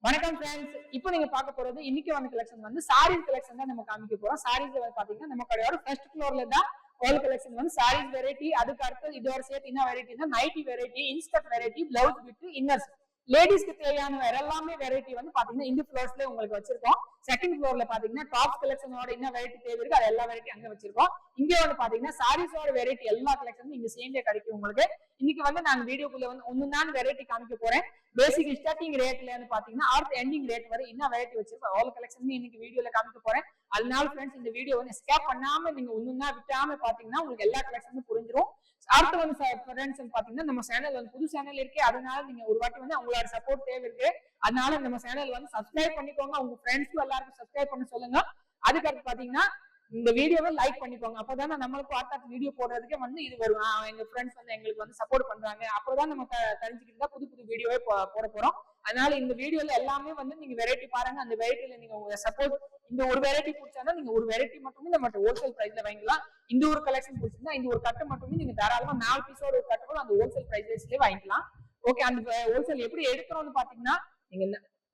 வணக்கம் ஃப்ரெண்ட்ஸ். இப்போ நீங்க பார்க்க போறது இன்னைக்கு வந்த கலெக்ஷன் வந்து சாரீஸ் கலெக்ஷன் தான் நம்ம காமிக்க போறோம். சாரீஸ்ல வந்து பாத்தீங்கன்னா நம்ம கடையோட ஃபர்ஸ்ட் ஃப்ளோர்ல தான் ஆல் கலெக்ஷன் வந்து சாரீஸ் வெரைட்டி, அதுக்கு அடுத்து இதோட சேர்த்து என்ன வெரைட்டினா nighty variety, inskirt variety, blouse with inners, லேடிஸ்க்கு தேவையான எல்லாமே வெரைட்டி வந்து பாத்தீங்கன்னா இந்த ஃப்ளோர்ஸ்ல உங்களுக்கு வச்சிருக்கோம். செகண்ட் ஃப்ளோர்ல பாத்தீங்கன்னா டாப் கலெக்ஷனோட என்ன வெரைட்டி தேவை இருக்கு அது எல்லா வெரைட்டி அங்க வச்சிருக்கோம். இங்க வந்து பாத்தீங்கன்னா சாரீஸோட வெரைட்டி எல்லா கலெக்ஷனும் இங்க சேர்ந்தே கிடைக்கும் உங்களுக்கு. இன்னைக்கு வந்து நான் வீடியோக்குள்ள வந்து ஒன்னு வெரைட்டி காமிக்க போறேன். பேசிக் ஸ்டார்டிங் ரேட்ல இருந்து பாத்தீங்கன்னா அடுத்த எண்டிங் ரேட் வரை என்ன வெரைட்டி வச்சிருக்கோம் ஆல் கலெக்ஷன் இன்னைக்கு வீடியோல காமிக்க போறேன். அதனால ஃப்ரெண்ட்ஸ் இந்த வீடியோ வந்து ஸ்கிப் பண்ணாம நீங்க ஒண்ணுன்னா விட்டாம பாத்தீங்கன்னா உங்களுக்கு எல்லா கலெக்ஷனும் புரிஞ்சிடும். அடுத்து வந்து ஃப்ரெண்ட்ஸ் பாத்தீங்கன்னா நம்ம சேனல் வந்து புது சேனல் இருக்கு, அதனால நீங்க ஒரு வாட்டி வந்து உங்களோட சப்போர்ட் தேவை இருக்கு. அதனால நம்ம சேனல் வந்து சப்ஸ்கிரைப் பண்ணிக்கோங்க, உங்க ஃப்ரெண்ட்ஸ்க்கு எல்லாருக்கும் சப்ஸ்கிரைப் பண்ண சொல்லுங்க. அதுக்கடுத்து பாத்தீங்கன்னா இந்த வீடியோவை லைக் பண்ணிக்கோங்க. அப்பதான் நம்மளுக்கு அடுத்த வீடியோ போடுறதுக்கு வந்து இது வரும். எங்க ஃப்ரெண்ட்ஸ் வந்து எங்களுக்கு வந்து சப்போர்ட் பண்றாங்க, அப்பதான் நம்ம தெரிஞ்சுக்கிட்டு புது புது வீடியோவே போட போறோம். அதனால இந்த வீடியோல எல்லாமே வந்து நீங்க வெரைட்டி பாருங்க. அந்த வெரைட்டில நீங்க உங்க சப்போர்ட் இந்த ஒரு வெரைட்டி பிடிச்சாதான் நீங்க ஒரு வெரைட்டி மட்டுமே நம்ம ஹோல்சேல் பிரைஸ்ல வாங்கிக்கலாம். இந்த ஒரு கலெக்ஷன் பிடிச்சிருந்தா இந்த ஒரு கட்டு மட்டுமே நீங்க தாராளமா 4 பீஸோட ஒரு கட்டு கூட அந்த ஹோல்சேல் பிரைஸ்லயே வாங்கிக்கலாம். ஓகே, அந்த ஹோல்சேல் எப்படி எடுக்கணும்னு பாத்தீங்கன்னா நீங்க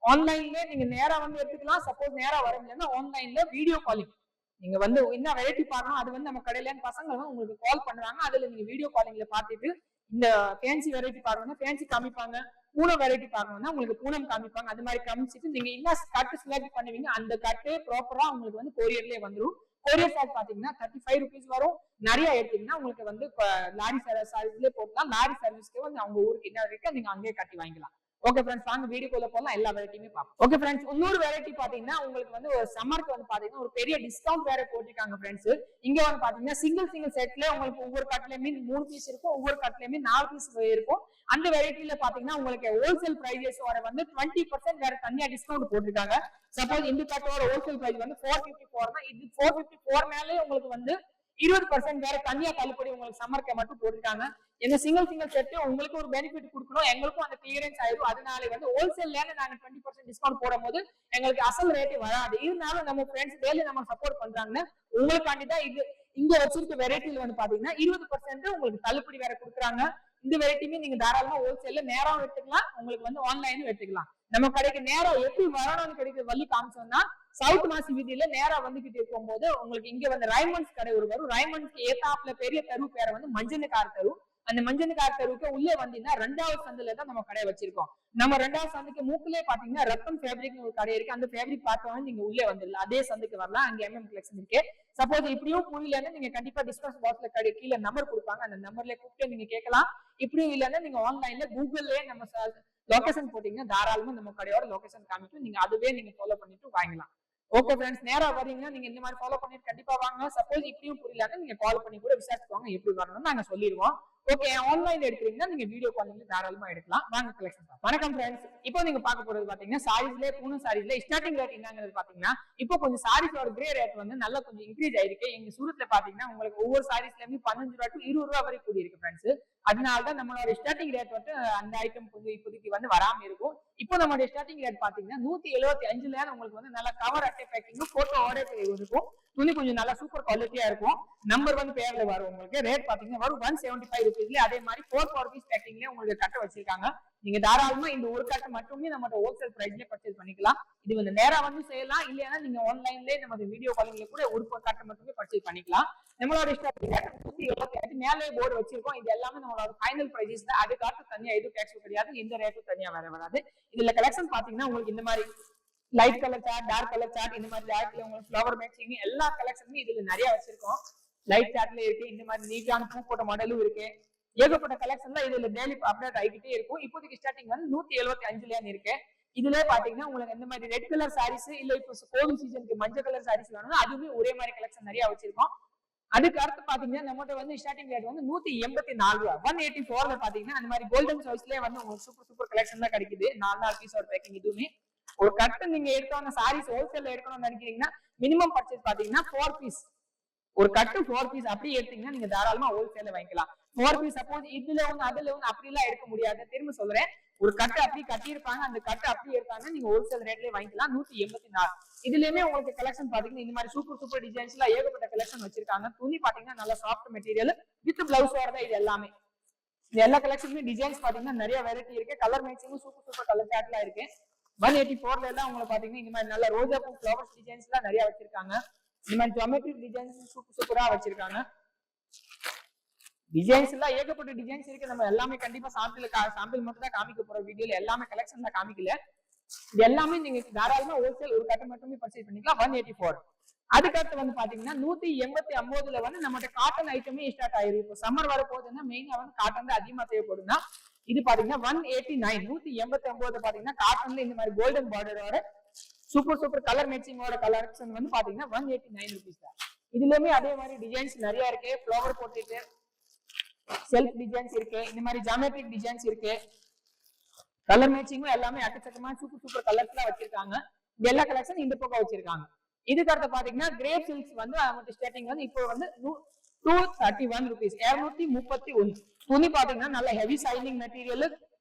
ஆன்லைன்ல நீங்க நேரா வந்து எடுத்துக்கலாம். சப்போஸ் நேரா வர முடியலன்னா ஆன்லைன்ல வீடியோ காலிங் நீங்க வந்து என்ன வெரைட்டி பாக்கணும் அது வந்து நம்ம கடையில பசங்க வந்து உங்களுக்கு கால் பண்ணுவாங்க. அதுல நீங்க வீடியோ காலிங்ல பாத்துட்டு இந்த ஃபேன்சி வெரைட்டி பாக்கணும்னா ஃபேன்சி காமிப்பாங்க, பூனம் வெரைட்டி பாக்கணும்னா உங்களுக்கு பூனம் காமிப்பாங்க. அது மாதிரி காமிச்சிட்டு நீங்க என்ன கட்டு செலக்ட் பண்ணுவீங்க அந்த கட்டு ப்ராப்பரா உங்களுக்கு வந்து கொரியர்லயே வந்துடும். கொரியர் சார்ஜ் பாத்தீங்கன்னா 35 rupees வரும். நிறைய எடுத்தீங்கன்னா உங்களுக்கு வந்து லாரி சர்வீஸ்லயே போட்டலாம். லாரி சர்வீஸ்க்கு வந்து அவங்க ஊருக்கு என்ன இருக்கு நீங்க அங்கேயே கட்டி வாங்கிக்கலாம். ஓகே ஃப்ரெண்ட்ஸ், வாங்க வீடியோக்குள்ள போலாம், எல்லா வெரைட்டியுமே பார்ப்போம். ஓகே ஃப்ரெண்ட்ஸ், இன்னொரு வெரைட்டி பாத்தீங்கன்னா உங்களுக்கு வந்து ஒரு சம்மருக்கு வந்து பாத்தீங்கன்னா ஒரு பெரிய டிஸ்கவுண்ட் வேற போட்டிருக்காங்க ஃப்ரெண்ட்ஸ். இங்க வந்து பாத்தீங்கன்னா சிங்கிள் செட்ல உங்களுக்கு ஒவ்வொரு கட்லயுமே 3 பீஸ் இருக்கும், ஒவ்வொரு கட்லயுமே 4 பீஸ் இருக்கும். அந்த வெரைட்டில பாத்தீங்கன்னா உங்களுக்கு ஹோல்சேல் பிரைஸ் வர வந்து 20% வேற தனியா டிஸ்கவுண்ட் போட்டிருக்காங்க. சப்போஸ் இந்த கட்டோட ஹோல்சேல் பிரைஸ் வந்து 454 இது 454 மேலே உங்களுக்கு வந்து 20% வேற தனியா தள்ளுபடி உங்களுக்கு சம்மர்க்க மட்டும் போட்டிருக்காங்க. எங்க சிங்கிள் செட் உங்களுக்கு ஒரு பெனிஃபிட் கொடுக்கணும், எங்களுக்கும் அந்த கிளியரன்ஸ் ஆயிடும். அதனால வந்து ஹோல்சேல்ல நாங்க 20% டிஸ்கவுண்ட் போடும் போது எங்களுக்கு அசல் ரேட் வராது. இருந்தாலும் நம்ம ஃப்ரெண்ட்ஸ் டெய்லி நம்ம சப்போர்ட் பண்றாங்க உங்களுக்காண்டி தான் இது இங்க வச்சிருக்க வெரைட்டில வந்து பாத்தீங்கன்னா 20% உங்களுக்கு தள்ளுபடி வேற கொடுக்குறாங்க. இந்த வெரைட்டியுமே நீங்க தாராளமா ஹோல்சேல்ல நேரம் எடுத்துக்கலாம், உங்களுக்கு வந்து ஆன்லைனும் எடுத்துக்கலாம். நம்ம கடைக்கு நேரம் எப்படி வரணும்னு கிடைக்கிற வழி காமிச்சோம்னா சவுத் மாசி வீதியில நேரா வந்துகிட்டு இருக்கும் போது உங்களுக்கு இங்க வந்து ரைமண்ட்ஸ் கடை ஒரு வரும். ரைமண்ட்ஸ்க்கு ஏத்தாப்புல பெரிய தெரு பேரை வந்து மஞ்சள் தெரு. அந்த மஞ்சள் தெருவுக்கு உள்ளே வந்தீங்கன்னா 2வது சந்துல தான் நம்ம கடை வச்சிருக்கோம். நம்ம 2வது சந்துக்கு மூக்குலயே பாத்தீங்கன்னா ரத்தம் ஃபேப்ரிக் ஒரு கடை இருக்கு. அந்த ஃபேப்ரிக் பார்த்தவங்க நீங்க உள்ளே வந்துடலாம், அதே சந்துக்கு வரலாம். அங்க MM கலெக்ஷன் இருக்கு. சப்போஸ் இப்படியும் புரியலன்னா நீங்க கண்டிப்பா டிஸ்கவுண்ட் பாக்ஸ்ல கடை கீழே நம்பர் கொடுப்பாங்க, அந்த நம்பர்ல கூப்பிட்டு நீங்க கேட்கலாம். இப்படியும் இல்லைன்னா நீங்க ஆன்லைன்ல கூகுள்லயே நம்ம லொகேஷன் போட்டீங்கன்னா தாராளமா நம்ம கடையோட லொகேஷன் காமிக்கும், நீங்க அதுவே நீங்க ஃபாலோ பண்ணிட்டு வாங்கலாம். ஓகே ஃப்ரெண்ட்ஸ், நேரா வரீங்கன்னா நீங்க இந்த மாதிரி ஃபாலோ பண்ணிட்டு கண்டிப்பா வாங்க. சப்போஸ் இப்படியும் புரியலன்னா நீங்க கால் பண்ணி கூட விசாரிச்சுவாங்க எப்படி வரணும்னு நாங்க சொல்லிடுவோம். ஓகே, ஆன்லைன்ல எடுக்கிறீங்கன்னா நீங்க வீடியோ காலிங்ல தாராளமா எடுக்கலாம். வாங்க கலெக்ஷன். வணக்கம் ஃப்ரெண்ட்ஸ், இப்போ நீங்க பார்க்க போறது பாத்தீங்கன்னா சாரீஸ்ல பூனம் சாரீஸ்ல ஸ்டார்டிங் ரேட் என்னங்கிறது பாத்தீங்கன்னா இப்போ கொஞ்சம் சாரீஸோட கிரே ரேட் வந்து நல்லா கொஞ்சம் இன்க்ரீஸ் ஆயிருக்கு. எங்க சூரத்ல பாத்தீங்கன்னா உங்களுக்கு ஒவ்வொரு சாரீஸ்லயுமே 15 ரூபா டு 20 ரூபா வரை கூடி இருக்கு ஃப்ரெண்ட்ஸ். அதனாலதான் நம்மளோட ஸ்டார்டிங் ரேட் வந்து அந்த ஐட்டம் கொஞ்சம் இப்போதைக்கு வந்து வராம இருக்கும். இப்போ நம்மளுடைய ஸ்டார்டிங் ரேட் பாத்தீங்கன்னா 175ல உங்களுக்கு வந்து நல்லா கவர் அட்டை பேக்கிங் போட்டோட இருக்கும். துணி கொஞ்சம் நல்லா சூப்பர் குவாலிட்டியா இருக்கும். நம்பர் வந்து பேர்ல வரும். உங்களுக்கு ரேட் பாத்தீங்கன்னா வரும் 175 rupeesல. அதே மாதிரி 4 பீஸ் பேக்கிங்ல உங்களுக்கு கட்ட வச்சிருக்காங்க. நீங்க தாராளமா இந்த ஒரு கட்டை மட்டுமே நம்ம ஹோல்சேல் பிரைஸ்ல பர்ச்சேஸ் பண்ணிக்கலாம். இது வந்து நேரா வந்து செய்யலாம், இல்லைன்னா நீங்க ஆன்லைன்ல நம்ம வீடியோ காலிங்ல கூட ஒரு கட்டை மட்டுமே பர்ச்சேஸ் பண்ணிக்கலாம். நம்மளோட 175 மேலே போர்டு வச்சிருக்கோம். இது எல்லாமே நம்மளோட ஃபைனல் பிரைஸ் தான். அது காட்டு தனியா எதுவும் டேக்ஸ் கிடையாது, இந்த ரேட்டும் தனியா வராது. இதுல கலெக்ஷன் பாத்தீங்கன்னா உங்களுக்கு இந்த மாதிரி லைட் கலர் சார்ட், டார்க் கலர் சார்ட், இந்த மாதிரி டார்க்ல உங்களுக்கு ஃப்ளவர் மேட்சிங் எல்லா கலெக்ஷனுமே இதுல நிறைய வச்சிருக்கோம். லைட் சார்ட்ல இருக்கு, இந்த மாதிரி நீட்டான பூ போட்ட மாடலும் இருக்கு. ஏகப்பட்ட கலெக்ஷன்ல இதுல டெய்லி அப்டேட் ஆகிட்டே இருக்கும். இப்போதைக்கு ஸ்டார்டிங் வந்து 175 இருக்கு. இதுல பாத்தீங்கன்னா உங்களுக்கு இந்த மாதிரி ரெட் கலர் சாரீஸ் இல்ல இப்போ கோவில் சீசனுக்கு மஞ்சள் கலர் சாரீஸ் வேணும், அதுவுமே ஒரே மாதிரி கலெக்ஷன் நிறைய வச்சிருக்கோம். அதுக்கு அடுத்து பாத்தீங்கன்னா நம்மகிட்ட வந்து ஸ்டார்டிங் ரேட் வந்து 184 ரூபா. 184ல பாத்தீங்கன்னா அந்த மாதிரி கோல்டன் சாய்ஸ்லயே வந்து உங்களுக்கு சூப்பர் கலெக்ஷன் தான் கிடைக்குது. 4 பீஸோட பேக்கிங். இதுவுமே ஒரு கட்டு நீங்க எடுத்தோம்னா சாரீஸ் ஹோல்சேல்ல எடுக்கணும்னு நினைக்கிறீங்கன்னா மினிமம் பர்ச்சேஸ் பாத்தீங்கன்னா 4 பீஸ் ஒரு கட்டு 4 பீஸ் அப்படி எடுத்தீங்கன்னா நீங்க தாராளமா ஹோல்சேல்ல வாங்கிக்கலாம். 4 பீஸ் சப்போஸ் இதுல ஒண்ணு அதுல ஒண்ணு அப்படி எல்லாம் எடுக்க முடியாது. திரும்ப சொல்றேன், ஒரு கட்டு அப்படி கட்டியிருப்பாங்க, அந்த கட்டு அப்படி எடுத்தாங்கன்னா நீங்க ஹோல்சேல் ரேட்லயே வாங்கிக்கலாம். 184. இதுலயுமே உங்களுக்கு கலெக்ஷன் பாத்தீங்கன்னா இந்த மாதிரி சூப்பர் டிசைன்ஸ் எல்லாம் ஏகப்பட்ட கலெக்ஷன் வச்சிருக்காங்க. துணி பாத்தீங்கன்னா நல்லா சாஃப்ட் மெட்டீரியல் வித் பிளவுஸோட தான் இது எல்லாமே. இந்த எல்லா கலெக்ஷனுமே டிசைன்ஸ் பாத்தீங்கன்னா நிறைய வெரைட்டி இருக்கு. கலர் மேட்சிங்கும் சூப்பர் கலர் சார்ட்லாம் இருக்கு. 184ல எல்லாம் உங்களுக்கு பாத்தீங்கன்னா இந்த மாதிரி நல்ல ரோஜா பூ ஃபிளவர்ஸ் டிசைன்ஸ் எல்லாம் நிறைய வச்சிருக்காங்க. இந்த மாதிரி ஜியோமெட்ரிக் டிசைன்ஸ் சூப்பரா வச்சிருக்காங்க. டிசைன்ஸ் எல்லாம் ஏகப்பட்ட டிசைன்ஸ் இருக்கு. நம்ம எல்லாமே கண்டிப்பா சாம்பிள் மட்டும் தான் காமிக்க போற வீடியோல, எல்லாமே கலெக்ஷன் தான் காமிக்கல. இது எல்லாமே நீங்க தாராளமா ஹோல்சேல் ஒரு கட்டு மட்டுமே பர்ச்சேஸ் பண்ணிக்கலாம். 184. அதுக்கடுத்து வந்து பாத்தீங்கன்னா 189ல வந்து நம்மகிட்ட காட்டன் ஐட்டமே ஸ்டார்ட் ஆயிருக்கு. இப்போ சம்மர் வர போகுதுன்னா மெயினா வந்து காட்டன் தான் அதிகமா தேவைப்படுதுன்னா இது பாத்தீங்கன்னா 189 189 பாத்தீங்கன்னா காட்டன்ல இந்த மாதிரி கோல்டன் பார்டரோட சூப்பர் கலர் மேட்சிங்கோட கலெக்ஷன் வந்து பாத்தீங்கன்னா 189 ரூபீஸ் தான். இதுலயுமே அதே மாதிரி டிசைன்ஸ் நிறைய இருக்கு. ஃபிளவர் போட்டுட்டு செல்ஃப் டிசைன்ஸ் இருக்கு. இந்த மாதிரி ஜியோமெட்ரிக் டிசைன்ஸ் இருக்கு. கலர் மேட்சிங்கும் எல்லாமே அக்கச்சக்கமா சூப்பர் கலர்ஸ்லாம் வச்சிருக்காங்க. எல்லா கலெக்ஷன் இந்த பக்கம் வச்சிருக்காங்க. இதுக்கு அடுத்து பாத்தீங்கன்னா கிரேப் சில்க்ஸ் வந்து அவங்க ஸ்டார்டிங் வந்து இப்போ வந்து 231 ரூபீஸ் 231. துணி பாத்தீங்கன்னா நல்ல ஹெவி சைனிங் மெட்டீரியல்.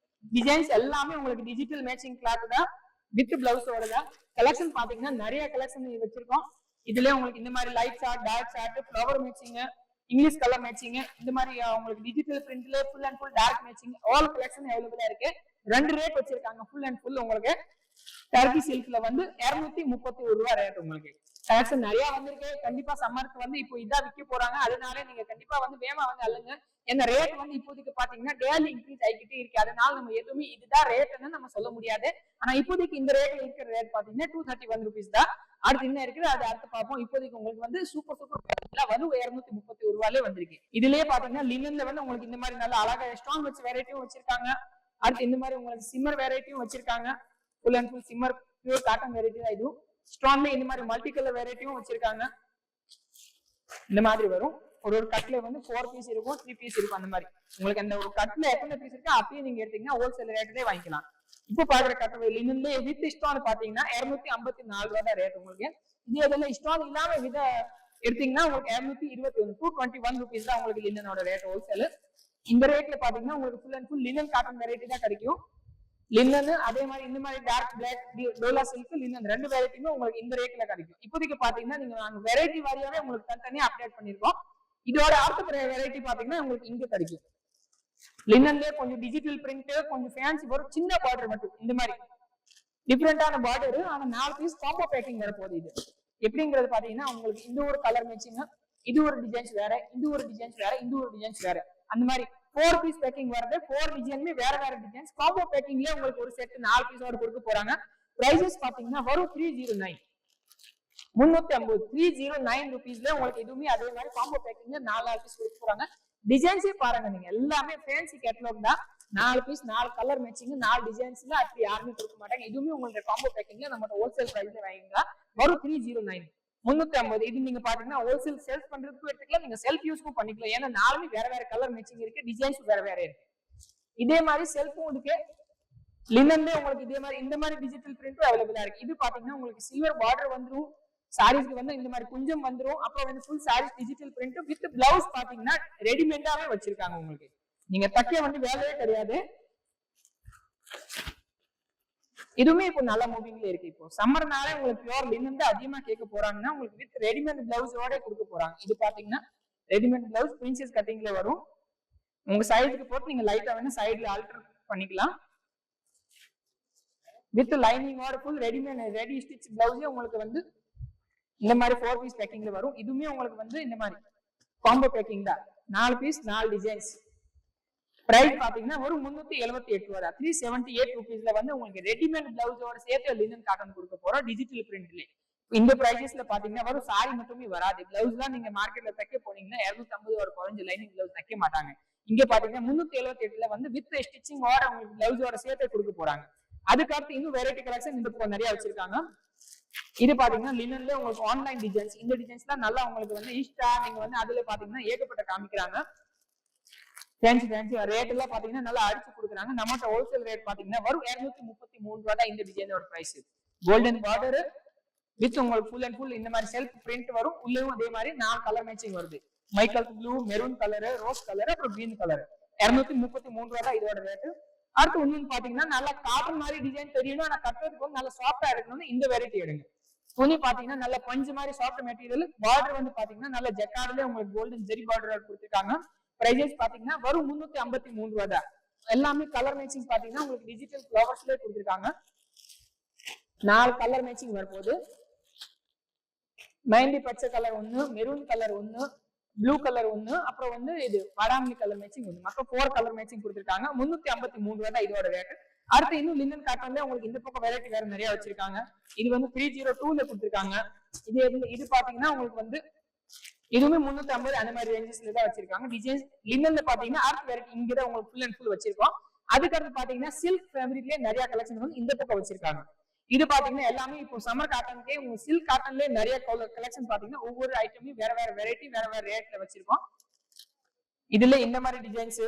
டிசைன்ஸ் எல்லாமே உங்களுக்கு டிஜிட்டல் மேட்சிங் கிளாத் தான் வித் பிளவுஸோட தான். கலெக்ஷன் பாத்தீங்கன்னா நிறைய கலெக்ஷன் வச்சிருக்கோம். இதுல உங்களுக்கு இந்த மாதிரி light shade, dark shade, flower matching, English colour matching, இந்த மாதிரி உங்களுக்கு டிஜிட்டல் பிரிண்ட்ல full and full dark matching all collection அவைலபிளா இருக்கு. 2 ரேட் வச்சிருக்காங்க. ஃபுல் அண்ட் ஃபுல் உங்களுக்கு டர்க்கி சில்க்ல வந்து 231 ரூபாய் ரேட். உங்களுக்கு கலெக்ஷன் நிறைய வந்திருக்கு. கண்டிப்பா சம்மருக்கு வந்து இப்போ இதான் விற்க போறாங்க. அதனால நீங்க கண்டிப்பா வந்து வேமா வந்து அள்ளுங்க. என்ன ரேட் வந்து இப்போதைக்கு பாத்தீங்கன்னா டெய்லி இன்க்ரீஸ் ஆகிக்கிட்டே இருக்கு. அதனால நம்ம எதுவுமே இதுதான் ரேட்னு நம்ம சொல்ல முடியாது. ஆனா இப்போதைக்கு இந்த ரேட்ல இருக்கிற ரேட் பாத்தீங்கன்னா 231 ரூபீஸ் தான். அடுத்து என்ன இருக்குது அது அடுத்து பார்ப்போம். இப்போதைக்கு உங்களுக்கு வந்து சூப்பர் வரும் 231 ரூபாயிலே வந்திருக்கு. இதுலயே பாத்தீங்கன்னா லினன்ல வந்து உங்களுக்கு இந்த மாதிரி நல்ல அழகா ஸ்டோன் வச்சு வெரைட்டியும் வச்சிருக்காங்க. அடுத்து இந்த மாதிரி உங்களுக்கு சிம்மர் வெரைட்டியும் வச்சிருக்காங்க. Full and full shimmer pure cotton variety தான். இதுவும் ஸ்டோன்ல இந்த மாதிரி மல்டி கலர் வெரைட்டியும் வச்சிருக்காங்க. இந்த மாதிரி வரும். ஒரு கட்ல வந்து 4 பீஸ் இருக்கும், 3 பீஸ் இருக்கும். அந்த மாதிரி உங்களுக்கு அந்த ஒரு கட்ல எத்தனை பீஸ் இருக்கோ அப்பயே நீங்க எடுத்தீங்கன்னா ஹோல்சேல் ரேட்லயே வாங்கிக்கலாம். இப்போ பாக்குற கட்டவை லினன்ல வித் ஸ்டோன் பாத்தீங்கன்னா 254 ரூபாய் தான் ரேட் உங்களுக்கு. இது அதெல்லாம் ஸ்டோன் இல்லாம வித எடுத்தீங்கன்னா உங்களுக்கு 221 221 ரூபீஸ் தான் உங்களுக்கு லினனோட ரேட் ஹோல்சேல். இந்த ரேட்ல பாத்தீங்கன்னா உங்களுக்கு full and full linen cotton variety தான் கிடைக்கும். லினன் அதே மாதிரி இந்த மாதிரி dark black dola silk linen 2 வெரைட்டியுமே உங்களுக்கு இந்த ரேட்ல கிடைக்கும். இப்போதைக்கு பாத்தீங்கன்னா நீங்க நாங்க வெரைட்டி வாரியாவே உங்களுக்கு தனித்தனியா அப்டேட் பண்ணிருக்கோம். இதோட அடுத்த வெரைட்டி பாத்தீங்கன்னா உங்களுக்கு இங்க கிடைக்கும். லினன்லயே கொஞ்சம் டிஜிட்டல் பிரிண்ட், கொஞ்சம் ஃபேன்சி வரும். சின்ன பார்டர் மட்டும் இந்த மாதிரி டிஃபரெண்டான பார்டர். ஆனா 4 பீஸ் காம்போ பேக்கிங் வர போகுது. இது எப்படிங்கிறது பாத்தீங்கன்னா உங்களுக்கு இந்த ஒரு கலர் மேட்சிங், இது ஒரு டிசைன்ஸ் வேற, இது ஒரு டிசைன்ஸ் வேற, இது ஒரு டிசைன்ஸ் வேற, அந்த மாதிரி 4 பீஸ் பேக்கிங் வருது. 4 டிசைனுமே வேற டிசைன்ஸ். காம்போ பேக்கிங்ல உங்களுக்கு ஒரு செட் 4 பீஸோட கொடுக்க போறாங்க. பிரைசஸ் பாத்தீங்கன்னா வரும் 309 350 309 ரூபீஸ்ல உங்களுக்கு எதுவுமே அதே மாதிரி காம்போ பேக்கிங்ல 4 பீஸ் கொடுக்க போறாங்க. டிசைன்ஸே பாருங்க நீங்க எல்லாமே ஃபேன்சி கேட்டலாக் தான். 4 பீஸ் 4 கலர் மேட்சிங் 4 டிசைன்ஸ்ல அப்படி யாருமே கொடுக்க மாட்டாங்க. இதுவுமே உங்களுக்கு காம்போ பேக்கிங்ல நம்ம ஹோல்சேல் பிரைஸ்ல வாங்கிக்கலாம். வரும் 309 350. இது நீங்க பாத்தீங்கன்னா ஹோல்சேல் சேல்ஸ் பண்றதுக்கும் எடுத்துக்கலாம், நீங்க செல்ஃப் யூஸ்க்கும் பண்ணிக்கலாம். ஏன்னா 4மே வேற கலர் மேட்சிங் இருக்கு, டிசைன்ஸ் வேற இருக்கு. இதே மாதிரி செல்ஃபும் இருக்கு. லினன்ல உங்களுக்கு இதே மாதிரி இந்த மாதிரி டிஜிட்டல் பிரிண்டும் அவைலபிளா இருக்கு. இது பாத்தீங்கன்னா உங்களுக்கு சில்வர் பார்டர் வந்துரும். சாரீஸ்க்கு வந்து இந்த மாதிரி குஞ்சம் வந்துரும். அப்புறம் வந்து full sarees digital print with blouse பாத்தீங்கன்னா ரெடிமேடாவே வச்சிருக்காங்க. உங்களுக்கு நீங்க தைக்க வந்து வேலையே கிடையாது. இதுவுமே இப்போ நல்ல மூவிங்ல இருக்கு. இப்போ சம்மர்னால உங்களுக்கு பியூர் லினன் தான் அதிகமா கேட்க போறாங்கன்னா உங்களுக்கு வித் ரெடிமேட் பிளவுஸோட கொடுக்க போறாங்க. இது பாத்தீங்கன்னா ரெடிமேட் பிளவுஸ் பிரின்சஸ் கட்டிங்ல வரும். உங்க சைடுக்கு போட்டு நீங்க லைட்டா வேணா சைடுல ஆல்டர் பண்ணிக்கலாம். வித் லைனிங்கோட ஃபுல் ரெடி ஸ்டிச் பிளவுஸே உங்களுக்கு வந்து இந்த மாதிரி 4 பீஸ் பேக்கிங்ல வரும். இதுவுமே உங்களுக்கு வந்து இந்த மாதிரி காம்போ பேக்கிங் தான். 4 பீஸ் 4 டிசைன்ஸ். பிரைஸ் பாத்தீங்கன்னா ஒரு 378 ரூபாய் 378 ரூபீஸ்ல வந்து உங்களுக்கு ரெடிமேட் பிளவுஸோட சேர்த்து லினன் காட்டன் கொடுக்க போறோம் டிஜிட்டல் பிரிண்ட்ல. இந்த பிரைசஸ்ல பாத்தீங்கன்னா வரும் சாரி மட்டுமே வராது. பிளவுஸ் தான் நீங்க மார்க்கெட்ல தைக்க போனீங்கன்னா 250 ஒரு குறைஞ்ச லைனிங் பிளவுஸ் தைக்க மாட்டாங்க. இங்க பாத்தீங்கன்னா 378ல வந்து வித் ஸ்டிச்சிங் ஓட உங்களுக்கு பிளவுஸோட சேர்த்து கொடுக்க போறாங்க. அதுக்கடுத்து இன்னும் வெரைட்டி கலெக்ஷன் இந்த பக்கம் நிறைய வச்சிருக்காங்க. இது பாத்தீங்கன்னா லினன்ல உங்களுக்கு ஆன்லைன் டிசைன்ஸ். இந்த டிசைன்ஸ் தான் நல்லா உங்களுக்கு வந்து இன்ஸ்டா நீங்க வந்து அதுல பாத்தீங்கன்னா ஏகப்பட்ட காமிக்கிறாங்க. ஃபேன்சி ரேட் எல்லாம் பாத்தீங்கன்னா நல்லா அடிச்சு கொடுக்குறாங்க. நம்மகிட்ட ஹோல்சேல் ரேட் பாத்தீங்கன்னா வரும் 233 ரூபாய் தான் இந்த டிசைனோட பிரைஸ். கோல்டன் பார்டர் வித் உங்களுக்கு ஃபுல் அண்ட் ஃபுல் இந்த மாதிரி செல்ஃப் பிரிண்ட் வரும். உள்ளேயும் அதே மாதிரி 4 கலர் மேட்சிங் வருது. Michael blue, maroon colour, rose colour, அப்புறம் கிரீன் கலர். 233 ரூபாய் தான் இதோட ரேட். அடுத்து ஒண்ணு பாத்தீங்கன்னா நல்லா காட்டன் மாதிரி டிசைன் தெரியணும், ஆனா கட்டுறதுக்கு வந்து நல்லா சாஃப்டா இருக்கணும்னு இந்த வெரைட்டி எடுங்க. துணி பாத்தீங்கன்னா நல்ல பஞ்சு மாதிரி சாஃப்ட் மெட்டீரியல். பார்டர் வந்து பாத்தீங்கன்னா நல்ல ஜக்கார்ட்லயே உங்களுக்கு கோல்டன் ஜெரி பார்டர் கொடுத்துருக்காங்க. பிரைஸ் பாத்தீங்கன்னா வரும் 353 ரூபாய் தான். எல்லாமே கலர் மேட்சிங் பாத்தீங்கன்னா உங்களுக்கு டிஜிட்டல் ஃபிளவர்ஸ்லயே கொடுத்துருக்காங்க. 4 கலர் மேட்சிங் வரப்போகுது. மெஹந்தி பச்சை கலர் ஒண்ணு, மெரூன் கலர் ஒண்ணு, ப்ளூ கலர் ஒண்ணு, அப்புறம் வந்து இது வாடாமல்லி கலர் மேட்சிங் ஒண்ணு. மொத்தம் 4 கலர் மேட்சிங் கொடுத்துருக்காங்க. 353 ரூபாய் தான் இதோட ரேட். அடுத்து இன்னும் லினன் காட்டன்ல உங்களுக்கு இந்த பக்கம் வெரைட்டி வேற நிறைய வச்சிருக்காங்க. இது வந்து 302ல கொடுத்துருக்காங்க. இது பாத்தீங்கன்னா உங்களுக்கு வந்து இதுவுமே 350 அந்த மாதிரி ரேஞ்சஸ்ல தான் வச்சிருக்காங்க. டிசைன்ஸ் லினன்ல பாத்தீங்கன்னா ஆர்ட் வெரைட்டி இங்கதான் உங்களுக்கு ஃபுல் அண்ட் ஃபுல் வச்சிருக்கோம். அதுக்கடுத்து பாத்தீங்கன்னா சில்க் ஃபேப்ரிக்லயே நிறைய கலெக்ஷன் வந்து இந்த பக்கம் வச்சிருக்காங்க. இது பாத்தீங்கன்னா எல்லாமே இப்போ சம்மர் காட்டன்லயே உங்க சில்க் காட்டன்லயே நிறைய கலெக்ஷன் பாத்தீங்கன்னா ஒவ்வொரு ஐட்டமையும் வேற வேற வெரைட்டி வேற வேற ரேட்ல வச்சிருக்கோம். இதுல இந்த மாதிரி டிசைன்ஸ்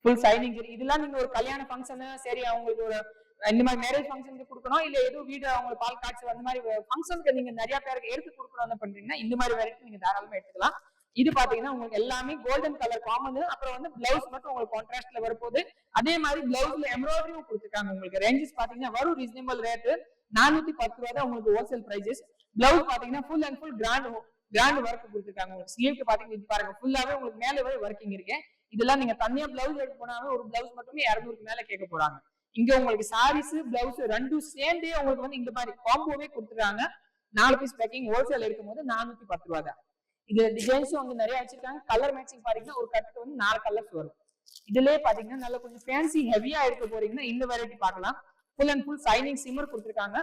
ஃபுல் சைனிங் இதெல்லாம் நீங்க ஒரு கல்யாண ஃபங்க்ஷன் சரி அவங்களுக்கு ஒரு இந்த மாதிரி மேரேஜ் ஃபங்க்ஷனுக்கு கொடுக்கணும், இல்ல ஏதோ வீடு அவங்களுக்கு பால் காய்ச்சி அந்த மாதிரி ஃபங்க்ஷனுக்கு நீங்க நிறைய பேருக்கு எடுத்து கொடுக்கணும் பண்றீங்கன்னா இந்த மாதிரி வெரைட்டி நீங்க தாராளமா எடுத்துக்கலாம். இது பாத்தீங்கன்னா உங்களுக்கு எல்லாமே கோல்டன் கலர் காமன். அப்புறம் வந்து பிளவுஸ் மட்டும் உங்களுக்கு கான்ட்ராஸ்ட்ல வரப்போகுது. அதே மாதிரி பிளவுஸ்ல எம்ப்ராய்டரியும் கொடுத்துருக்காங்க. உங்களுக்கு ரேஞ்சஸ் பாத்தீங்கன்னா வரும் ரீசனபிள் ரேட் 410 ரூபாய் தான் உங்களுக்கு ஹோல்சேல் பிரைசஸ். பிளவுஸ் பாத்தீங்கன்னா full and full grand work கொடுத்துருக்காங்க. உங்களுக்கு ஸ்லீவ்க்கு பாத்தீங்கன்னா இது பாருங்க ஃபுல்லாவே உங்களுக்கு மேலே வரை ஒர்க்கிங் இருக்கு. இதெல்லாம் நீங்க தனியா பிளவுஸ் எடுத்து போனாவே ஒரு பிளவுஸ் மட்டுமே 200க்கு மேல கேட்க போறாங்க. இங்க உங்களுக்கு சாரீஸ் பிளவுஸ் ரெண்டும் சேர்ந்தே உங்களுக்கு வந்து இந்த மாதிரி காம்போவே கொடுத்துருக்காங்க. 4 பீஸ் பேக்கிங் ஹோல்சேல் எடுக்கும் போது 410 ரூபாய் தான். இதுல டிசைன்ஸும் வந்து நிறைய வச்சிருக்காங்க. கலர் மேட்சிங் பாத்தீங்கன்னா ஒரு கட்டுக்கு வந்து 4 கலர்ஸ் வரும். இதுலயே பாத்தீங்கன்னா நல்ல கொஞ்சம் ஃபேன்சி ஹெவியா எடுக்க போறீங்கன்னா இந்த வெரைட்டி பார்க்கலாம். Full and full shining shimmer கொடுத்துருக்காங்க.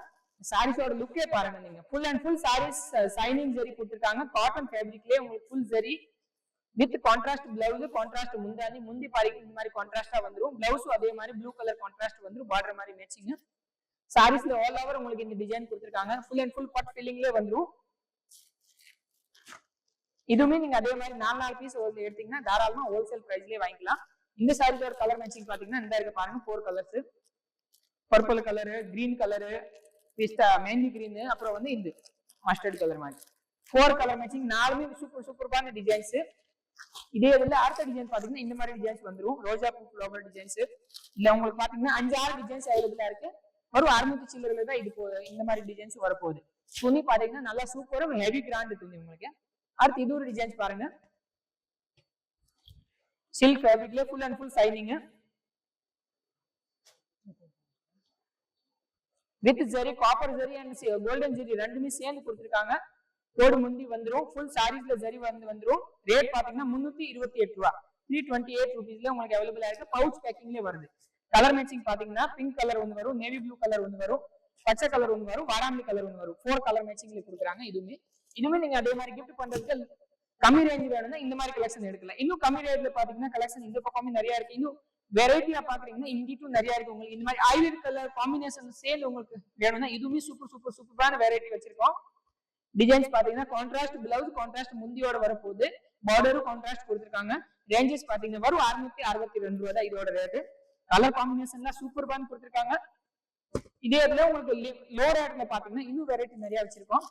சாரீஸோட லுக்கே பாருங்க நீங்க. Full and full sarees shining zari கொடுத்துருக்காங்க. காட்டன் ஃபேப்ரிக்லயே உங்களுக்கு full zari with contrast blouse, contrast முந்தானி, முந்தி பாருங்க இந்த மாதிரி கான்ட்ராஸ்டா வந்துரும். பிளவுஸும் அதே மாதிரி ப்ளூ கலர் கான்ட்ராஸ்ட் வந்துரும். பார்டர் மாதிரி மேட்சிங். சாரீஸ்ல ஆல் ஓவர் உங்களுக்கு இந்த டிசைன் கொடுத்துருக்காங்க. ஃபுல் அண்ட் ஃபுல் பட் ஃபில்லிங்லயே வந்துரும். இதுவுமே நீங்க அதே மாதிரி 4 பீஸ் எடுத்தீங்கன்னா தாராளமா ஹோல்சேல் பிரைஸ்லயே வாங்கிக்கலாம். இந்த சாரீஸோட கலர் மேட்சிங் பாத்தீங்கன்னா இந்த இருக்க பாருங்க 4 colours. Purple colour, green colour, பிஸ்டா mehndi green, அப்புறம் வந்து இந்த மஸ்டர்ட் கலர் மாதிரி 4 கலர் மேட்சிங். 4மே சூப்பரான டிசைன்ஸ். இதே வந்து அடுத்த டிசைன் பாத்தீங்கன்னா இந்த மாதிரி டிசைன்ஸ் வந்துரும். ரோஜா பூ ஃப்ளவர் டிசைன்ஸ். இல்ல உங்களுக்கு பாத்தீங்கன்னா 5-6 டிசைன்ஸ் அவைலபிளா இருக்கு. ஒரு 600 சில்லறையில தான் இது இந்த மாதிரி டிசைன்ஸ் வரப்போகுது. துணி பாத்தீங்கன்னா நல்லா சூப்பரா ஹெவி கிராண்ட் துணி உங்களுக்கு. அடுத்து இது ஒரு டிசைன்ஸ் பாருங்க. சில்க் ஃபேப்ரிக்ல full and full shining with zari, copper zari and golden zari ரெண்டுமே சேர்ந்து கொடுத்துருக்காங்க. கோடு முந்தி வந்துரும். ஃபுல் சாரீஸ்ல ஜெரி வந்துரும். ரேட் பாத்தீங்கன்னா 328 ரூபாய். 328 ரூபீஸ்ல உங்களுக்கு அவைலபிளா இருக்கு. பவுச் பேக்கிங்லயே வருது. கலர் மேட்சிங் பாத்தீங்கன்னா பிங்க் கலர் ஒன்று வரும், நேவி ப்ளூ கலர் ஒன்று வரும், பச்சை கலர் ஒன்று வரும், வாடாமல்லி கலர் ஒன்று வரும். 4 கலர் மேட்சிங்ல கொடுக்குறாங்க. இதுவுமே நீங்க அதே மாதிரி கிஃப்ட் பண்றதுக்கு கம்மி ரேஞ்ச் வேணும்னா இந்த மாதிரி கலெக்ஷன் எடுக்கலாம். இன்னும் கம்மி ரேட்ல பாத்தீங்கன்னா கலெக்ஷன் இந்த பக்கமே நிறைய இருக்கு. இன்னும் வெரைட்டியா பாக்குறீங்கன்னா இங்கிட்டும் நிறைய இருக்கு. உங்களுக்கு இந்த மாதிரி ஐலட் கலர் காம்பினேஷன் சேர்ந்து உங்களுக்கு வேணும்னா இதுவுமே சூப்பரான வெரைட்டி வச்சிருக்கோம். டிசைன்ஸ் பாத்தீங்கன்னா கான்ட்ராஸ்ட் பிளவுஸ், கான்ட்ராஸ்ட் முந்தியோட வரப்போகுது. பார்டரும் கான்ட்ராஸ்ட் கொடுத்துருக்காங்க. ரேஞ்சஸ் பாத்தீங்கன்னா வரும் 662 ரூபாய் தான் இதோட ரேட்டு. கலர் காம்பினேஷன்ல சூப்பரான கொடுத்துருக்காங்க. இதே இதுல உங்களுக்கு லோ ரேட்ல பாத்தீங்கன்னா இன்னும் வெரைட்டி நிறைய வச்சிருக்கோம்.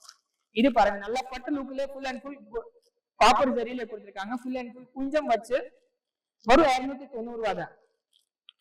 இது பாருங்க நல்லா பட்டு லுக்ல ஃபுல் அண்ட் ஃபுல் காப்பர் ஜரியில கொடுத்துருக்காங்க. ஃபுல் அண்ட் ஃபுல் குஞ்சம் வச்சு வரும் 290 ரூபாய் தான்.